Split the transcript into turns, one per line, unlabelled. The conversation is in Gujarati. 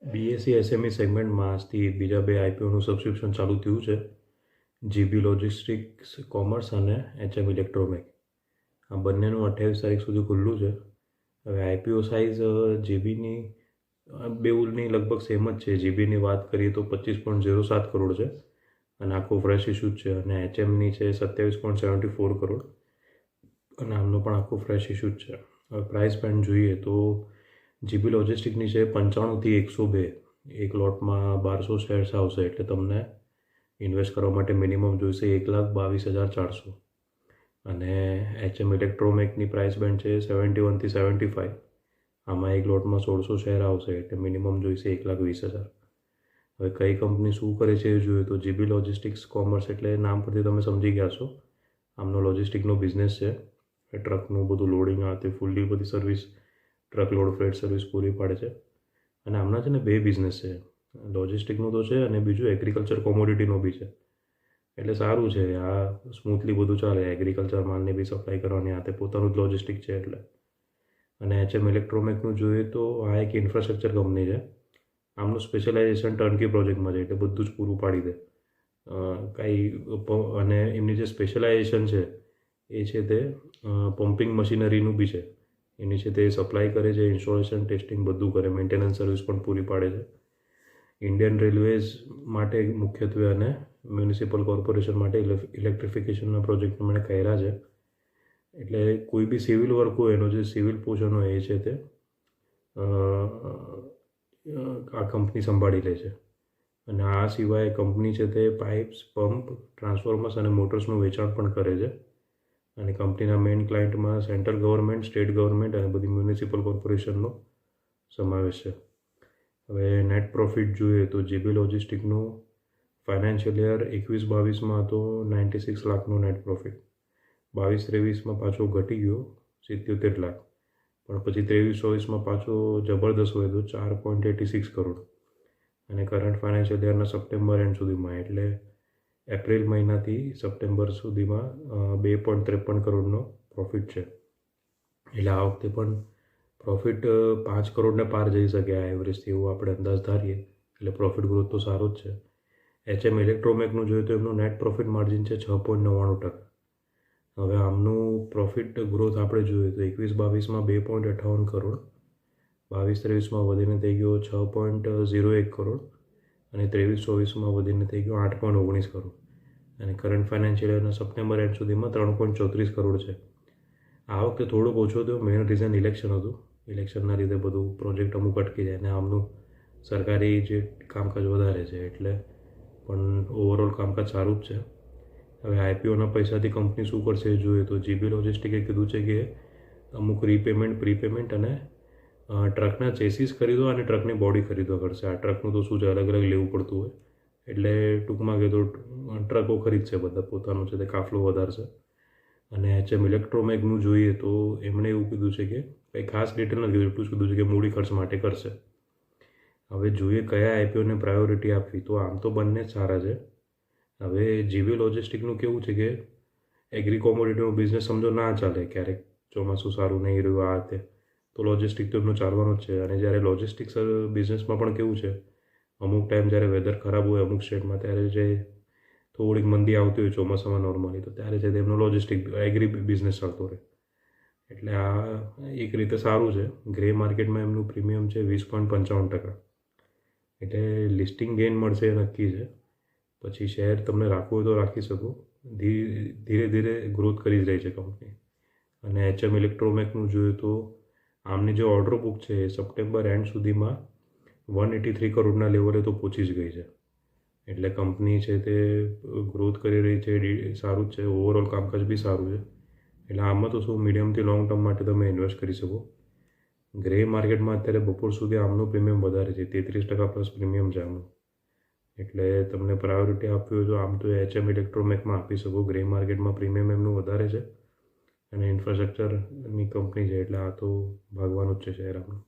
બીએસસી એસએમઈ સેગમેન્ટમાં આજથી બીજા બે આઈપીઓનું સબસ્ક્રિપ્શન ચાલુ થયું છે. જીબી લોજિસ્ટિક્સ કોમર્સ અને એચએમ ઇલેક્ટ્રોમેક. આ બંનેનું 28 તારીખ સુધી ખુલ્લું છે. હવે આઈપીઓ સાઇઝ જીબીની બેઉની લગભગ સેમ જ છે. જીબીની વાત કરીએ તો 25.07 કરોડ છે અને આખું ફ્રેશ ઇસ્યુ જ છે, અને એચએમની છે 27.74 કરોડ અને આમનો પણ આખું ફ્રેશ ઇસ્યુ જ છે. હવે પ્રાઇસ બેન્ડ જોઈએ તો જીબી લોજિસ્ટિકની છે 95 થી 102. એક લોટમાં 1200 શેર્સ આવશે, એટલે તમને ઇન્વેસ્ટ કરવા માટે મિનિમમ જોઈશે 1,22,400. અને એચએમ ઇલેક્ટ્રોમેકની પ્રાઇસ બેન્ડ છે 71 થી 75. આમાં એક લોટમાં 1600 શેર આવશે, એટલે મિનિમમ જોઈશે 1,20,000. હવે કઈ કંપની શું કરે છે એ જોઈએ તો જીબી લોજિસ્ટિક્સ કોમર્સ એટલે નામ પરથી તમે સમજી ગયા છો. આમનો લોજિસ્ટિકનો બિઝનેસ છે. ટ્રકનું બધું લોડિંગ આ તે ફૂલ્લી બધી સર્વિસ, ટ્રકલોડ ફ્રેટ સર્વિસ પૂરી પાડે છે. અને આમના છે ને બે બિઝનેસ છે, લોજિસ્ટિકનું તો છે અને બીજું એગ્રીકલ્ચર કોમોડિટીનો બી છે. એટલે સારું છે, આ સ્મૂથલી બધું ચાલે. એગ્રીકલ્ચર માલને બી સપ્લાય કરવાની, આ તે પોતાનું જ લોજિસ્ટિક છે એટલે. અને એચએમ ઇલેક્ટ્રોમેકનું જોઈએ તો આ એક ઇન્ફ્રાસ્ટ્રક્ચર કંપની છે. આમનું સ્પેશિયલાઇઝેશન ટર્નકી પ્રોજેક્ટમાં છે, એટલે બધું જ પૂરું પાડી દે અને એમની જે સ્પેશિયલાઇઝેશન છે એ છે તે પમ્પિંગ મશીનરીનું બી છે. એની છે તે સપ્લાય કરે છે, ઇન્સ્ટોલેશન ટેસ્ટિંગ બધું કરે, મેન્ટેનન્સ સર્વિસ પણ પૂરી પાડે છે. ઇન્ડિયન રેલવેઝ માટે મુખ્યત્વે અને મ્યુનિસિપલ કોર્પોરેશન માટે ઇલેક્ટ્રિફિકેશનના પ્રોજેક્ટ એમણે કર્યા છે. એટલે કોઈ બી સિવિલ વર્ક હોય, એનો જે સિવિલ પોર્શન હોય એ છે તે આ કંપની સંભાળી લે છે. અને આ સિવાય કંપની છે તે પાઇપ્સ, પંપ, ટ્રાન્સફોર્મર્સ અને મોટર્સનું વેચાણ પણ કરે છે. અને કંપનીના મેઇન ક્લાયન્ટમાં સેન્ટ્રલ ગવર્મેન્ટ, સ્ટેટ ગવર્મેન્ટ અને બધી મ્યુનિસિપલ કોર્પોરેશનનો સમાવેશ છે. હવે નેટ પ્રોફિટ જોઈએ તો જીબી લોજિસ્ટિકનું ફાઇનાન્શિયલ યર 21-22માં તો 96 લાખનો નેટ પ્રોફિટ. 22-23માં પાછો ઘટી ગયો 77 લાખ, પણ પછી 23-24માં પાછો જબરદસ્ત વધ્યો 4.86 કરોડ. અને કરંટ ફાઇનાન્શિયલ યરના સપ્ટેમ્બર એન્ડ સુધીમાં, એટલે એપ્રિલ મહિનાથી સપ્ટેમ્બર સુધીમાં 2.53 કરોડનો પ્રોફિટ છે. એટલે આ વખતે પણ પ્રોફિટ 5 કરોડને પાર જઈ શકે આ એવરેજથી, એવું આપણે અંદાજ ધારીએ. એટલે પ્રોફિટ ગ્રોથ તો સારો જ છે. એચએમ ઇલેક્ટ્રોમેકનું જોઈએ તો એમનું નેટ પ્રોફિટ માર્જિન છે 6.99%. હવે આમનું પ્રોફિટ ગ્રોથ આપણે જોઈએ તો 21-22માં 2.58 કરોડ, 22-23માં વધીને થઈ ગયો 6.01 કરોડ અને 23-24માં વધીને થઈ ગયો 8.19 કરોડ. અને કરંટ ફાઇનાન્શિયલ યરના સપ્ટેમ્બર એન્ડ સુધીમાં 3.34 કરોડ છે. આ વખતે થોડોક ઓછો થયો. મેઇન રીઝન ઇલેક્શન હતું. ઇલેક્શનના લીધે બધું પ્રોજેક્ટ અમુક અટકી જાય અને આમનું સરકારી જે કામકાજ વધારે છે, એટલે પણ ઓવરઓલ કામકાજ સારું જ છે. હવે આઈપીઓના પૈસાથી કંપની શું કરશે એ જોઈએ તો જીબી લોજિસ્ટિકે કીધું છે કે અમુક રીપેમેન્ટ, પ્રીપેમેન્ટ અને ટ્રકના ચેસીસ ખરીદો અને ટ્રકની બોડી ખરીદવા કરશે. આ ટ્રકનું તો શું છે, અલગ અલગ લેવું પડતું હોય, એટલે ટૂંકમાં કીધું ટ્રકો ખરીદશે બધા, પોતાનું છે તે કાફલો વધારશે. અને એચએમ ઇલેક્ટ્રોમેકનું જોઈએ તો એમણે એવું કીધું છે કે કંઈ ખાસ ડિટેલ નથી કીધું, એટલું જ કીધું છે કે મૂડી ખર્ચ માટે કરશે. હવે જોઈએ કયા આઈપીઓને પ્રાયોરિટી આપવી, તો આમ તો બંને જ સારા છે. હવે જીબી લોજિસ્ટિકનું કેવું છે કે એગ્રી કોમોડિટીનો બિઝનેસ સમજો ના ચાલે, ક્યારેક ચોમાસું સારું નહીં રહ્યું આ તે, તો લોજિસ્ટિક તો એમનું ચાલવાનું જ છે. અને જ્યારે લોજિસ્ટિક્સ બિઝનેસમાં પણ કેવું છે, અમુક ટાઈમ જ્યારે વેધર ખરાબ હોય અમુક સ્ટેટમાં, ત્યારે જે થોડીક મંદી આવતી હોય ચોમાસામાં નોર્મલી, તો ત્યારે છે તેમનો લોજિસ્ટિક એગ્રી બિઝનેસ ચાલતો રહે. એટલે આ એક રીતે સારું છે. ગ્રે માર્કેટમાં એમનું પ્રીમિયમ છે 20.55%. એટલે લિસ્ટિંગ ગેઇન મળશે એ નક્કી છે. પછી શેર તમને રાખવું હોય તો રાખી શકો. ધીરે ધીરે ગ્રોથ કરી જ રહી છે કંપની. અને એચએમ ઇલેક્ટ્રોમેકનું જોઈએ તો આમની જે ઓર્ડર બુક છે એ સપ્ટેમ્બર એન્ડ સુધીમાં 183 કરોડના લેવલે તો પહોંચી જ ગઈ છે. એટલે કંપની છે તે ગ્રોથ કરી રહી છે, સારું જ છે. ઓવરઓલ કામકાજ બી સારું છે. એટલે આમાં તો શું, મીડિયમથી લોંગ ટર્મ માટે તમે ઇન્વેસ્ટ કરી શકો. ગ્રે માર્કેટમાં અત્યારે બપોર સુધી આમનું પ્રીમિયમ વધારે છે, 33% પ્લસ પ્રીમિયમ છે આમનું. એટલે તમને પ્રાયોરિટી આપવી હોય તો આમ તો એચએમ ઇલેક્ટ્રોમેકમાં આપી શકો. ગ્રે માર્કેટમાં પ્રીમિયમ એમનું વધારે છે અને ઇન્ફ્રાસ્ટ્રક્ચરની કંપની છે, એટલે આ તો ભાગવાનું જ છે શેર આમનું.